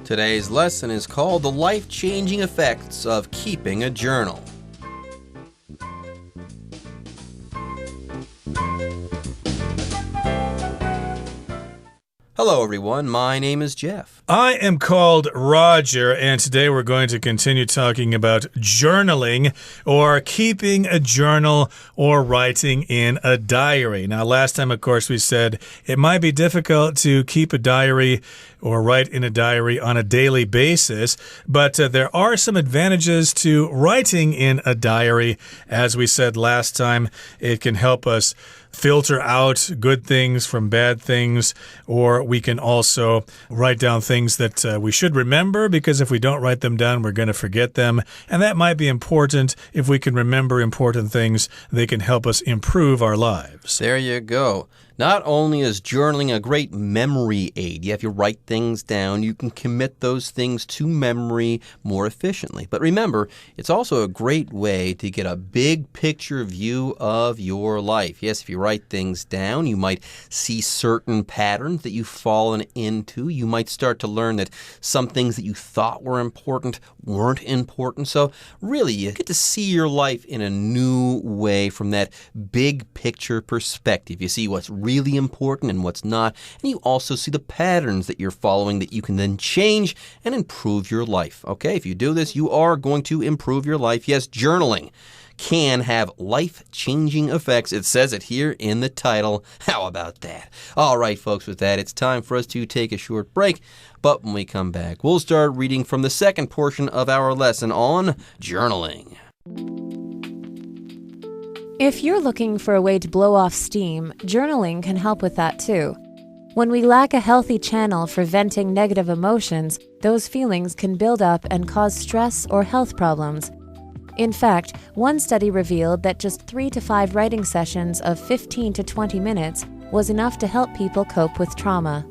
Today's lesson is called The Life-Changing Effects of Keeping a Journal. Hello, everyone. My name is Jeff. I am called Roger, and today we're going to continue talking about journaling or keeping a journal or writing in a diary. Now, last time, of course, we said it might be difficult to keep a diary or write in a diary on a daily basis, but there are some advantages to writing in a diary. As we said last time, it can help us filter out good things from bad things, or we can also write down things that we should remember, because if we don't write them down, we're going to forget them. And that might be important. If we can remember important things, they can help us improve our lives. There you go. Not only is journaling a great memory aid, if you write things down, you can commit those things to memory more efficiently. But remember, it's also a great way to get a big picture view of your life. Yes, if you write things down, you might see certain patterns that you've fallen into. You might start to learn that some things that you thought were important weren't important. So really, you get to see your life in a new way from that big picture perspective. You see what's really important and what's not, and you also see the patterns that you're following that you can then change and improve your life. Okay, if you do this, you are going to improve your life. Yes, journaling can have life-changing effects. It says it here in the title. How about that? All right, folks, with that, it's time for us to take a short break. But when we come back, we'll start reading from the second portion of our lesson on journaling. If you're looking for a way to blow off steam, journaling can help with that too. When we lack a healthy channel for venting negative emotions, those feelings can build up and cause stress or health problems. In fact, one study revealed that just 3 to 5 writing sessions of 15 to 20 minutes was enough to help people cope with trauma.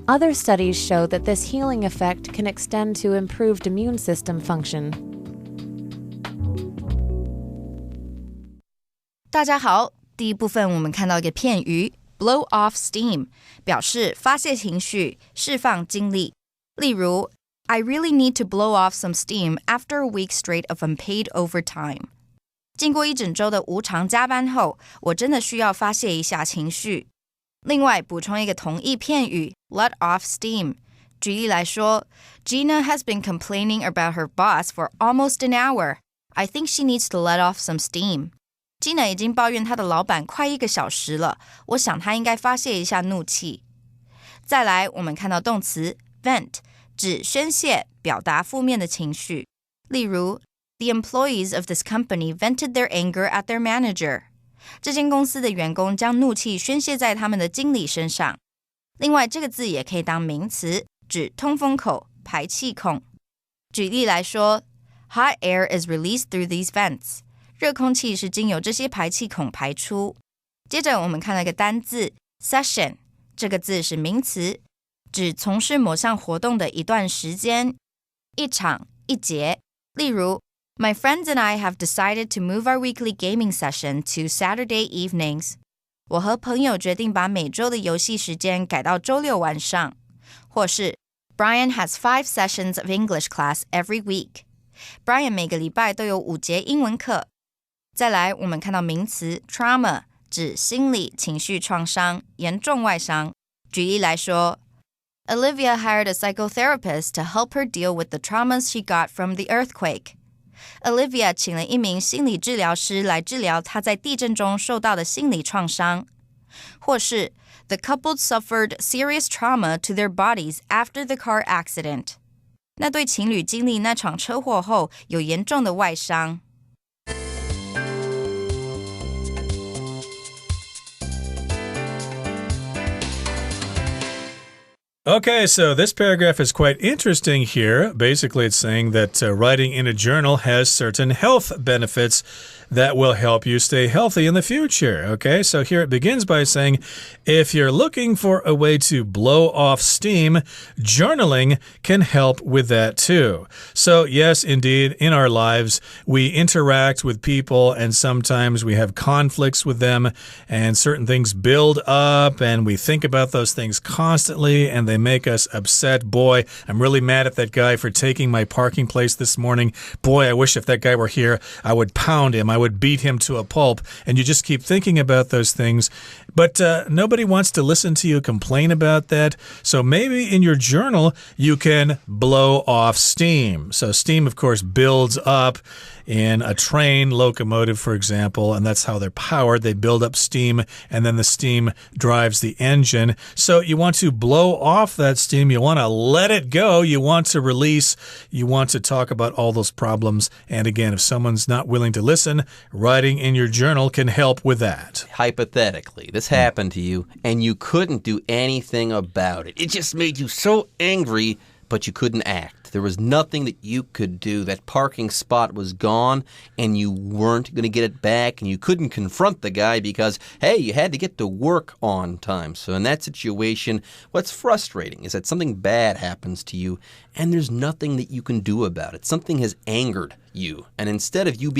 Other studies show that this healing effect can extend to improved immune system function. 大家好，第一部分我们看到一个片语 blow off steam 表示发泄情绪，释放精力。例如 I really need to blow off some steam after a week straight of unpaid overtime. 经过一整周的无偿加班后，我真的需要发泄一下情绪。另外补充一个同义片语 let off steam. 举例来说 Gina has been complaining about her boss for almost an hour. I think she needs to let off some steam. Gina 已经抱怨她的老板快1个小时了，我想她应该发泄一下怒气。再来，我们看到动词 vent 指宣泄，表达负面的情绪。例如 The employees of this company vented their anger at their manager. 这间公司的员工将怒气宣泄在他们的经理身上。另外，这个字也可以当名词，指通风口、排气孔。举例来说 Hot air is released through these vents.热空气是经由这些排气孔排出。接着我们看到一个单字 session， 这个字是名词，指从事某项活动的一段时间，一场一节。例如 My friends and I have decided to move our weekly gaming session to Saturday evenings. 我和朋友决定把每周的游戏时间改到周六晚上。或是 Brian has 5 sessions of English class every week. Brian 每个礼拜都有5节英文课。再来，我们看到名词 trauma， 指心理情绪创伤，严重外伤。举例来说 Olivia hired a psychotherapist to help her deal with the traumas she got from the earthquake. Olivia 请了一名心理治疗师来治疗她在地震中受到的心理创伤。或是 The couple suffered serious trauma to their bodies after the car accident. 那对情侣经历那场车祸后有严重的外伤。Okay, so this paragraph is quite interesting here. Basically, it's saying that writing in a journal has certain health benefits that will help you stay healthy in the future. Okay, so here it begins by saying, if you're looking for a way to blow off steam, journaling can help with that too. So yes, indeed, in our lives, we interact with people and sometimes we have conflicts with them and certain things build up and we think about those things constantly and they They make us upset. Boy, I'm really mad at that guy for taking my parking place this morning. Boy, I wish if that guy were here, I would pound him. I would beat him to a pulp. And you just keep thinking about those things. But nobody wants to listen to you complain about that. So maybe in your journal, you can blow off steam. So steam, of course, builds up in a train, locomotive, for example, and that's how they're powered. They build up steam, and then the steam drives the engine. So you want to blow off that steam. You want to let it go. You want to release. You want to talk about all those problems. And again, if someone's not willing to listen, writing in your journal can help with that. Hypothetically, this happened to you, and you couldn't do anything about it. It just made you so angry, but you couldn't act. There was nothing that you could do. That parking spot was gone, and you weren't going to get it back, and you couldn't confront the guy because, hey, you had to get to work on time. So in that situation, what's frustrating is that something bad happens to you, and there's nothing that you can do about it. Something has angered you. And instead of you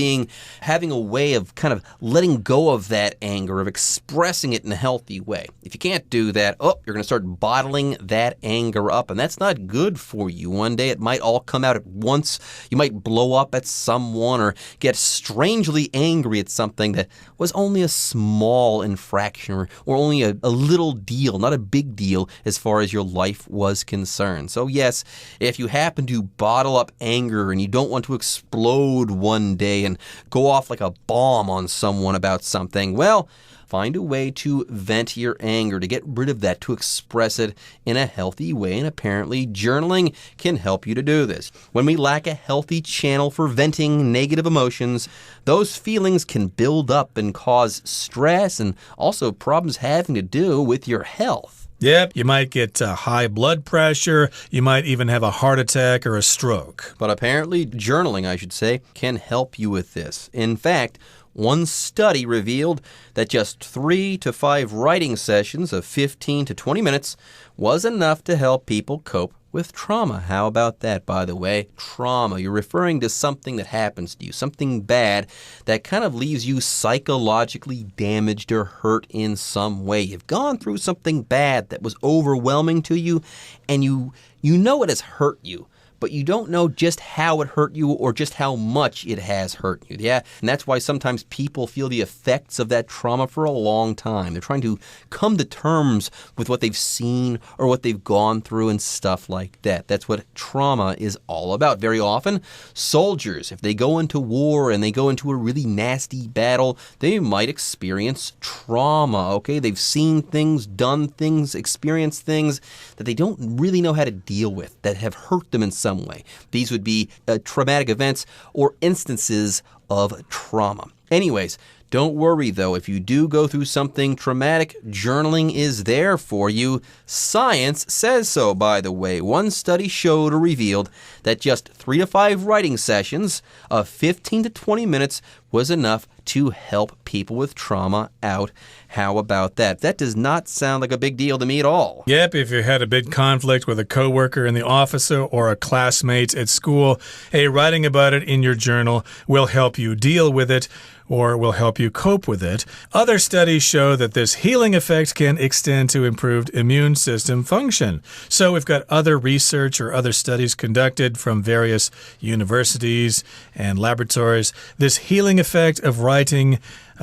having a way of kind of letting go of that anger, of expressing it in a healthy way, if you can't do that, you're going to start bottling that anger up, and that's not good for you. One day it might all come out at once. You might blow up at someone or get strangely angry at something that was only a small infraction or only a little deal, not a big deal as far as your life was concerned. So yes, if you happen to bottle up anger and you don't want to explode one day and go off like a bomb on someone about something, well, find a way to vent your anger, to get rid of that, to express it in a healthy way. And apparently, journaling can help you to do this. When we lack a healthy channel for venting negative emotions, those feelings can build up and cause stress and also problems having to do with your health. Yep, you might get high blood pressure. You might even have a heart attack or a stroke. But apparently, journaling, I should say, can help you with this. In fact, one study revealed that just 3 to 5 writing sessions of 15 to 20 minutes was enough to help people cope with trauma. How about that, by the way? Trauma. You're referring to something that happens to you, something bad that kind of leaves you psychologically damaged or hurt in some way. You've gone through something bad that was overwhelming to you, and you know it has hurt you, but you don't know just how it hurt you or just how much it has hurt you. Yeah, and that's why sometimes people feel the effects of that trauma for a long time. They're trying to come to terms with what they've seen or what they've gone through and stuff like that. That's what trauma is all about. Very often, soldiers, if they go into war and they go into a really nasty battle, they might experience trauma, okay? They've seen things, done things, experienced things that they don't really know how to deal with, that have hurt them in some way. These would be traumatic events or instances of trauma. Anyways, don't worry, though. If you do go through something traumatic, journaling is there for you. Science says so, by the way. One study showed or revealed that just 3 to 5 writing sessions of 15 to 20 minutes was enough to help people with trauma out. How about that? That does not sound like a big deal to me at all. Yep, if you had a big conflict with a coworker in the office or a classmate at school, hey, writing about it in your journal will help you deal with it or will help you cope with it. Other studies show that this healing effect can extend to improved immune system function. So we've got other research or other studies conducted from various universities and laboratories. This healing effect of writing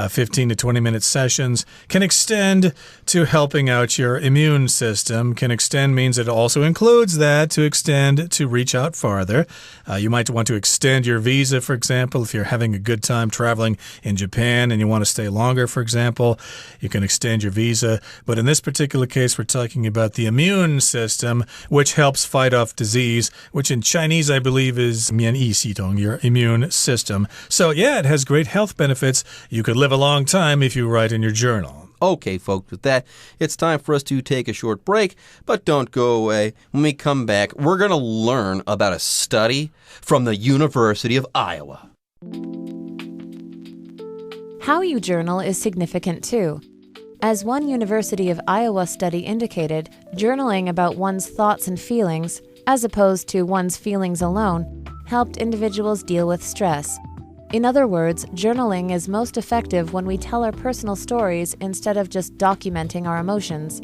15 to 20 minute sessions can extend to helping out your immune system. Can extend means it also includes that, to extend, to reach out farther. You might want to extend your visa, for example, if you're having a good time traveling in Japan and you want to stay longer, for example, you can extend your visa. But in this particular case, we're talking about the immune system, which helps fight off disease, which in Chinese, I believe, is 免疫系统, your immune system. So yeah, it has great health benefits. You could live a long time if you write in your journal. Okay, folks, with that, it's time for us to take a short break, but don't go away. When we come back, we're going to learn about a study from the University of Iowa. How you journal is significant too. As one University of Iowa study indicated, journaling about one's thoughts and feelings, as opposed to one's feelings alone, helped individuals deal with stress. In other words, journaling is most effective when we tell our personal stories instead of just documenting our emotions.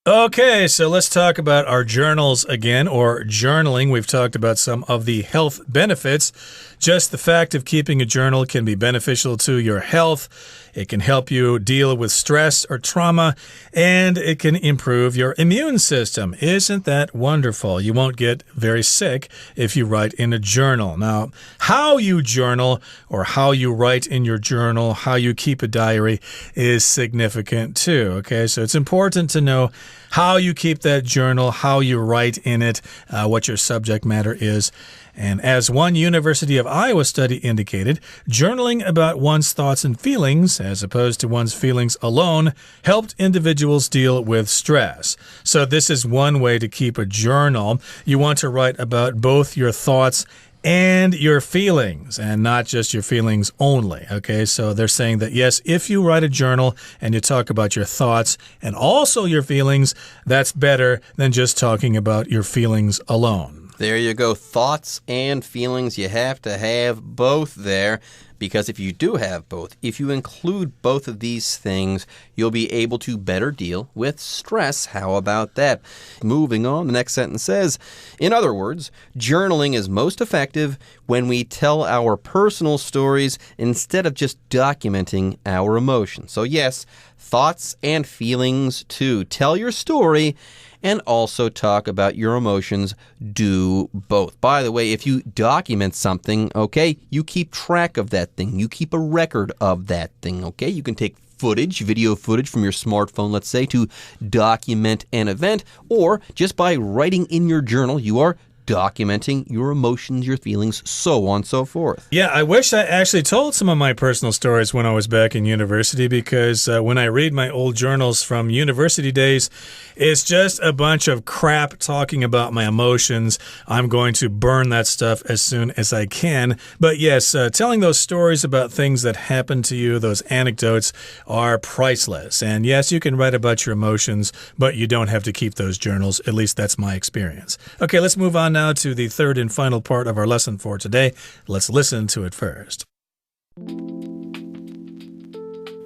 Okay, so let's talk about our journals again, or journaling. We've talked about some of the health benefits. Just the fact of keeping a journal can be beneficial to your health. It can help you deal with stress or trauma, and it can improve your immune system. Isn't that wonderful? You won't get very sick if you write in a journal. Now, how you journal or how you write in your journal, how you keep a diary is significant too, okay? So it's important to know how you keep that journal, how you write in it, what your subject matter is. And as one University of Iowa study indicated, journaling about one's thoughts and feelings, as opposed to one's feelings alone, helped individuals deal with stress. So this is one way to keep a journal. You want to write about both your thoughts and your feelings, and not just your feelings only, okay? So they're saying that, yes, if you write a journal and you talk about your thoughts and also your feelings, that's better than just talking about your feelings alone. There you go. Thoughts and feelings. You have to have both there, because if you do have both, if you include both of these things, you'll be able to better deal with stress. How about that? Moving on, the next sentence says, in other words, journaling is most effective when we tell our personal stories instead of just documenting our emotions. So yes, thoughts and feelings too. Tell your story and also talk about your emotions. Do both. By the way, if you document something, okay, you keep track of that thing. You keep a record of that thing, okay? You can take footage, video footage from your smartphone, let's say, to document an event, or just by writing in your journal, you are documenting your emotions, your feelings, so on and so forth. Yeah, I wish I actually told some of my personal stories when I was back in university, because when I read my old journals from university days, it's just a bunch of crap talking about my emotions. I'm going to burn that stuff as soon as I can. But yes, telling those stories about things that happened to you, those anecdotes, are priceless. And yes, you can write about your emotions, but you don't have to keep those journals. At least that's my experience. Okay, let's move on now to the third and final part of our lesson for today. Let's listen to it first.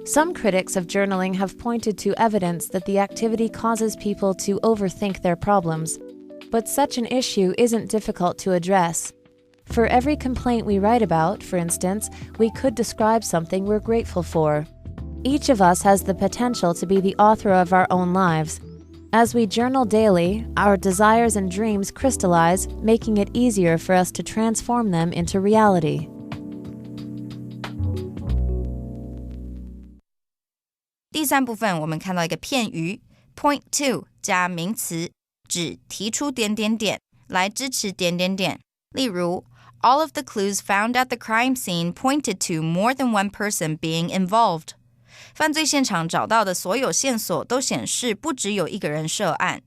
Some critics of journaling have pointed to evidence that the activity causes people to overthink their problems. But such an issue isn't difficult to address. For every complaint we write about, for instance, we could describe something we're grateful for. Each of us has the potential to be the author of our own lives. As we journal daily, our desires and dreams crystallize, making it easier for us to transform them into reality. 第三部分我们看到一个片语 Point 2加名词，指提出点点点来支持点点点。例如 All of the clues found at the crime scene pointed to more than one person being involved. 犯罪现场找到的所有线索都显示不只有一个人涉案。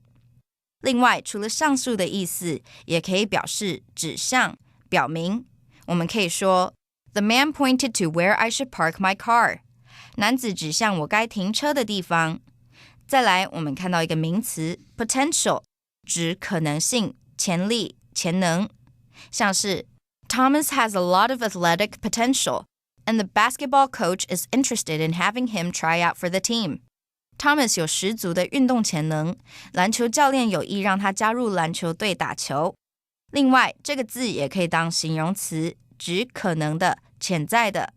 另外，除了上述的意思，也可以表示指向、表明。我们可以说 The man pointed to where I should park my car. 男子指向我该停车的地方。再来，我们看到一个名词 potential， 指可能性、潜力、潜能。像是 Thomas has a lot of athletic potential.And the basketball coach is interested in having him try out for the team. Thomas 有十足的运动潜能，篮球教练有意让他加入篮球队打球。另外，这个字也可以当形容词，指可能的、潜在的。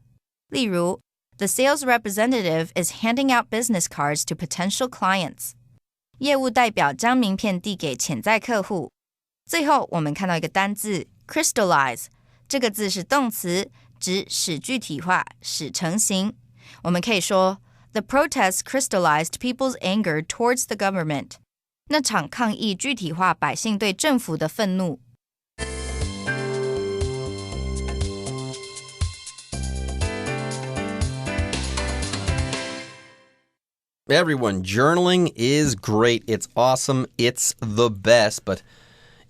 例如 The sales representative is handing out business cards to potential clients. 业务代表将名片递给潜在客户。最后，我们看到一个单字 crystallize， 这个字是动词，指使具体化、使成型。我们可以说 The protests crystallized people's anger towards the government. 那场抗议具体化百姓对政府的愤怒。Everyone, journaling is great. It's awesome. It's the best. But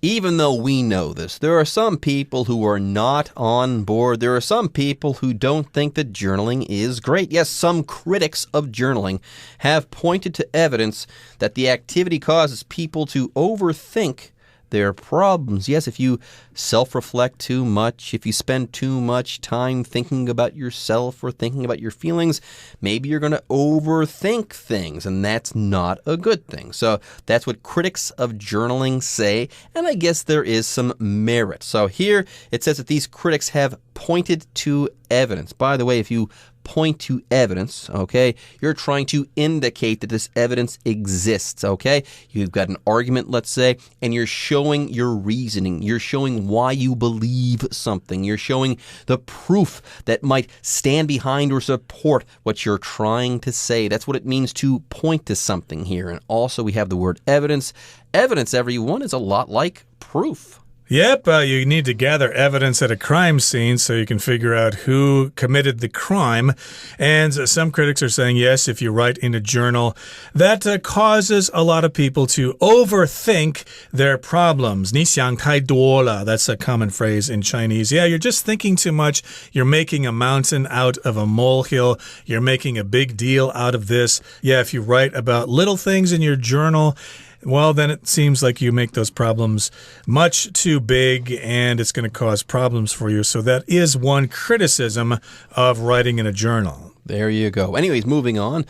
even though we know this, there are some people who are not on board. There are some people who don't think that journaling is great. Yes, some critics of journaling have pointed to evidence that the activity causes people to overthink their problems. Yes, if you self-reflect too much, if you spend too much time thinking about yourself or thinking about your feelings, maybe you're going to overthink things, and that's not a good thing. So that's what critics of journaling say, and I guess there is some merit. So here it says that these critics have pointed to evidence. By the way, if you point to evidence, okay, you're trying to indicate that this evidence exists, okay? You've got an argument, let's say, and you're showing your reasoning. You're showing why you believe something. You're showing the proof that might stand behind or support what you're trying to say. That's what it means to point to something here. And also we have the word evidence. Evidence, everyone, is a lot like proof. Yep, you need to gather evidence at a crime scene so you can figure out who committed the crime. And some critics are saying, yes, if you write in a journal, that causes a lot of people to overthink their problems. 你想太多了. That's a common phrase in Chinese. Yeah, you're just thinking too much. You're making a mountain out of a molehill. You're making a big deal out of this. Yeah, if you write about little things in your journal, well, then it seems like you make those problems much too big and it's going to cause problems for you. So that is one criticism of writing in a journal. There you go. Anyways, moving on.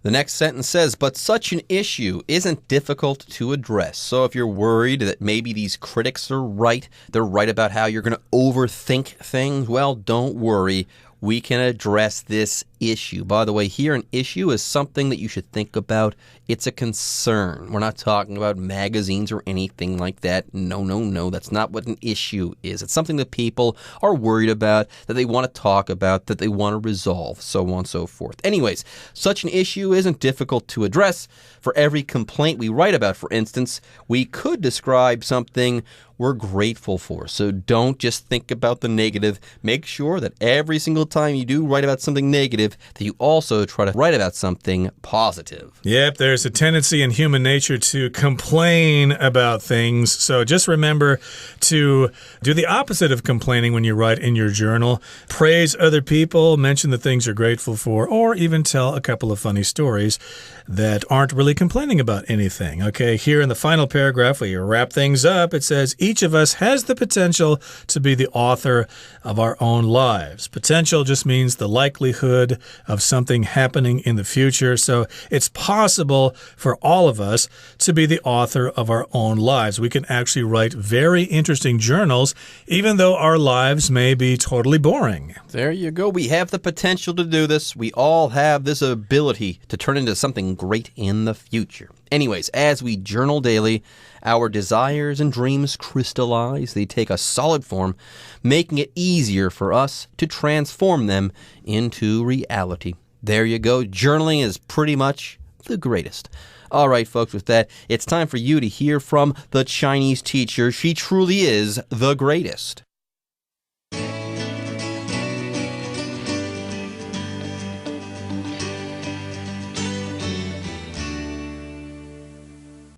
The next sentence says, but such an issue isn't difficult to address. So if you're worried that maybe these critics are right, they're right about how you're going to overthink things, well, don't worry. We can address this issue. By the way, here an issue is something that you should think about. It's a concern. We're not talking about magazines or anything like that. No. That's not what an issue is. It's something that people are worried about, that they want to talk about, that they want to resolve, so on and so forth. Anyways, such an issue isn't difficult to address. For every complaint we write about, for instance, we could describe something we're grateful for. So don't just think about the negative. Make sure that every single time you do write about something negative, that you also try to write about something positive. Yep, there's a tendency in human nature to complain about things. So just remember to do the opposite of complaining when you write in your journal. Praise other people, mention the things you're grateful for, or even tell a couple of funny stories that aren't really complaining about anything. Okay, here in the final paragraph where you wrap things up, it says, each of us has the potential to be the author of our own lives. Potential just means the likelihood of something happening in the future. So it's possible for all of us to be the author of our own lives. We can actually write very interesting journals, even though our lives may be totally boring. There you go. We have the potential to do this. We all have this ability to turn into something great in the future. Anyways, as we journal daily, our desires and dreams crystallize. They take a solid form, making it easier for us to transform them into reality. There you go. Journaling is pretty much the greatest. All right, folks, with that, it's time for you to hear from the Chinese teacher. She truly is the greatest.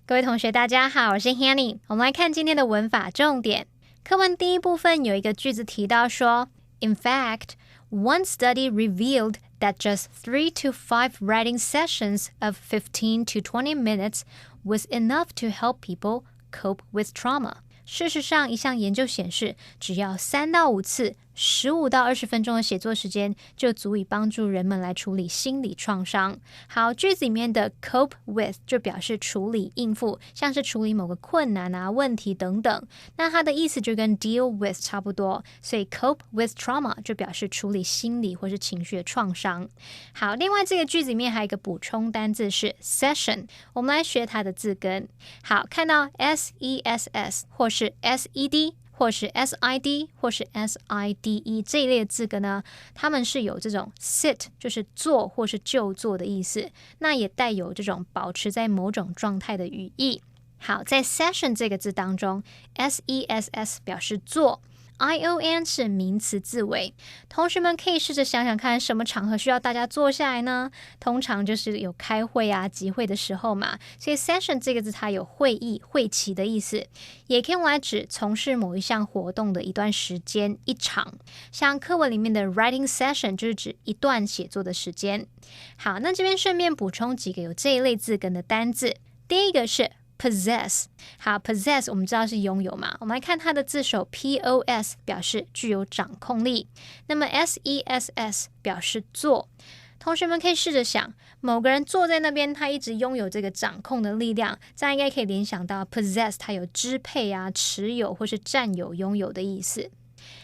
各位同学大家好，我是 Hanny。 我们来看今天的文法重点。课文第一部分有一个句子提到说 In fact, one study revealed that just 3 to 5 writing sessions of 15 to 20 minutes was enough to help people cope with trauma. 事实上，一项研究显示，只要3到5次15到20分钟的写作时间就足以帮助人们来处理心理创伤。好，句子里面的 cope with 就表示处理应付，像是处理某个困难啊、问题等等。那它的意思就跟 deal with 差不多，所以 cope with trauma 就表示处理心理或是情绪的创伤。好，另外这个句子里面还有一个补充单字是 session， 我们来学它的字根。好，看到 S-E-S-S 或是 S-E-D或是 SID 或是 SIDE 这一类的字根呢，它们是有这种 sit 就是做或是就做的意思，那也带有这种保持在某种状态的语义。好，在 session 这个字当中 SESS 表示做， ION 是名词字尾。同学们可以试着想想看，什么场合需要大家坐下来呢？通常就是有开会啊、集会的时候嘛。所以 session 这个字它有会议、会期的意思，也可以用来指从事某一项活动的一段时间、一场。像课文里面的 writing session 就是指一段写作的时间。好，那这边顺便补充几个有这一类字根的单字。第一个是 possess。 好 possess 我们知道是拥有嘛，我们来看它的字首 POS 表示具有掌控力，那么 SESS 表示做。同学们可以试着想，某个人坐在那边，他一直拥有这个掌控的力量，这样应该可以联想到 possess 它有支配啊、持有或是占有、拥有的意思。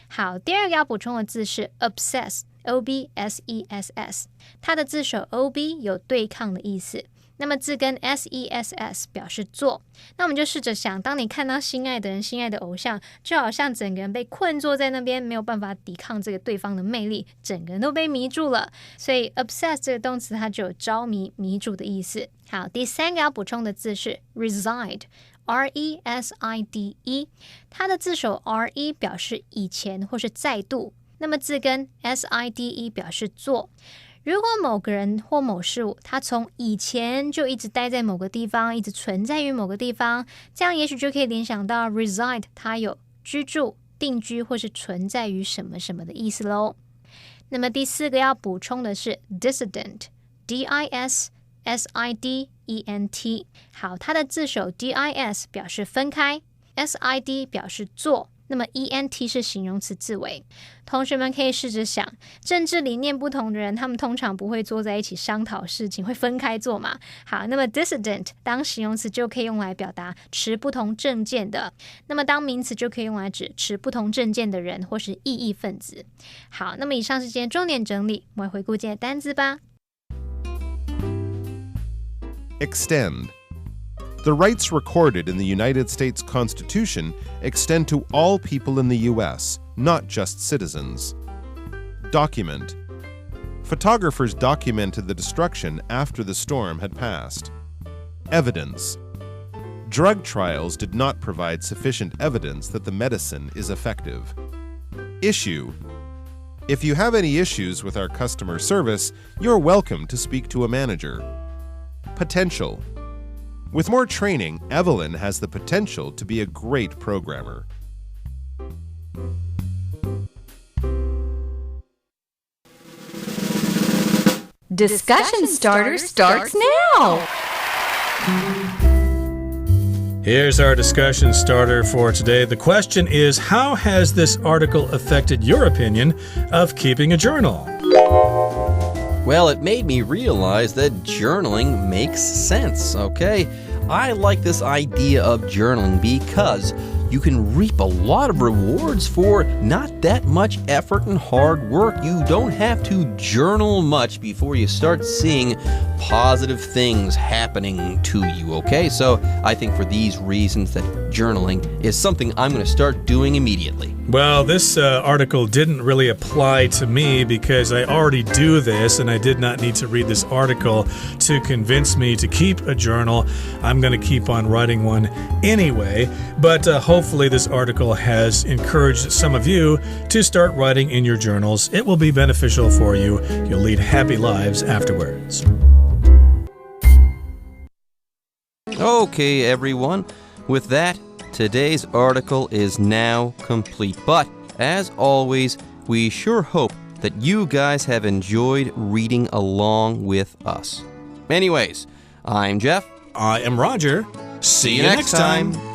好，第二个要补充的字是 obsess OBSESS， 它的字首 OB 有对抗的意思，那么字根 SESS 表示做。那我们就试着想，当你看到心爱的人、心爱的偶像，就好像整个人被困坐在那边，没有办法抵抗这个对方的魅力，整个人都被迷住了。所以 obsess 这个动词它就有着迷、迷住的意思。好，第三个要补充的字是 reside RESIDE， 它的字首 RE 表示以前或是再度，那么字根 SIDE 表示做。如果某个人或某事物，它从以前就一直待在某个地方，一直存在于某个地方，这样也许就可以联想到 reside 它有居住、定居或是存在于什么什么的意思咯。那么第四个要补充的是 dissident DISSIDENT。 好，它的字首 DIS 表示分开， SID 表示做，那么 ENT 是形容词字尾。同学们可以试着想，政治理念不同的人，他们通常不会坐在一起商讨事情，会分开做嘛。好，那么 dissident 当形容词就可以用来表达持不同政见的，那么当名词就可以用来指持不同政见的人或是异议分子。好，那么以上是今天重点整理，我们回顾今天的单字吧。Extend. The rights recorded in the United States Constitution extend to all people in the U.S., not just citizens. Document. Photographers documented the destruction after the storm had passed. Evidence. Drug trials did not provide sufficient evidence that the medicine is effective. Issue. If you have any issues with our customer service, you're welcome to speak to a manager. Potential. With more training, Evelyn has the potential to be a great programmer. Discussion Starter starts now! Here's our discussion starter for today. The question is, how has this article affected your opinion of keeping a journal? Well, it made me realize that journaling makes sense, okay? I like this idea of journaling because you can reap a lot of rewards for not that much effort and hard work. You don't have to journal much before you start seeing positive things happening to you, okay? So I think for these reasons that journaling is something I'm going to start doing immediately. Well, this article didn't really apply to me because I already do this and I did not need to read this article to convince me to keep a journal. I'm going to keep on writing one anyway, but hopefully this article has encouraged some of you to start writing in your journals. It will be beneficial for you. You'll lead happy lives afterwards. Okay, everyone. With that, today's article is now complete. But, as always, we sure hope that you guys have enjoyed reading along with us. Anyways, I'm Jeff. I am Roger. See you next time.